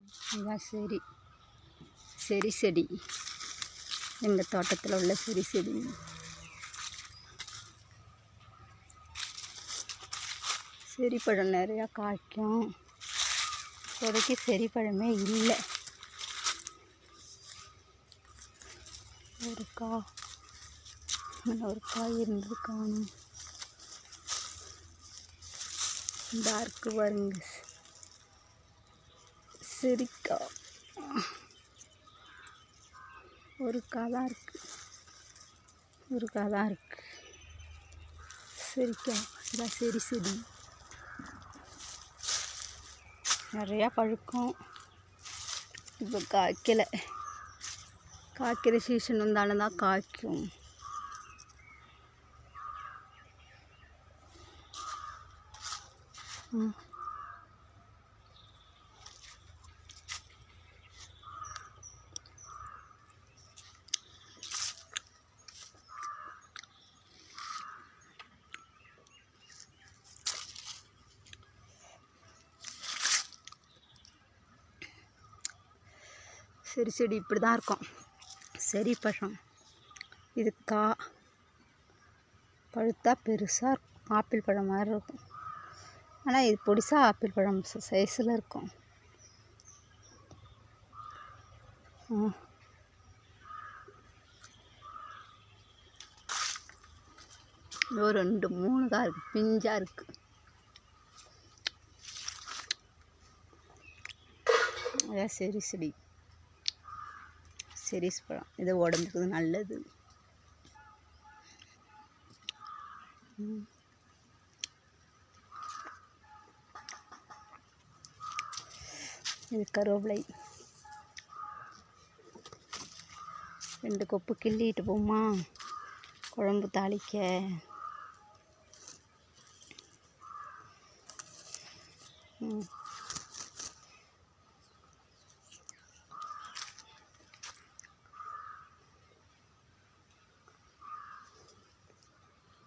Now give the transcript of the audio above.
இதுதான் செரி செடி. எங்கள் தோட்டத்தில் உள்ள செடி செடி. செரி பழம் நிறையா காய்க்கும். இப்போதைக்கு செரி பழமே இல்லை. ஒரு காய் இருந்து காணும். டார்க்கு பாருங்க, செரிக்காய் ஒரு காய் தான் இருக்கு. செரிக்காய் இதான் செடி செடி நிறையா பழுக்கும். இப்போ காய்க்கலை. காய்க்கிற சீசன் வந்தாலும் தான் காய்க்கும். செரி செடி இப்படி தான் இருக்கும். செரி பழம் இது பழுத்தா பெருசாக இருக்கும். ஆப்பிள் பழம் மாதிரி இருக்கும். ஆனால் இது பொடிசாக ஆப்பிள் பழம் சைஸில் இருக்கும். ஒரு 2-3 தான் இருக்குது. பிஞ்சாக இருக்குது. அதான் செரி செடி. செரிஸ் பழம் இது உடம்புக்கு நல்லது. இது கருவேப்பிலை. 2 கொப்பு கிள்ளிட்டு போமா குழம்பு தாளிக்க.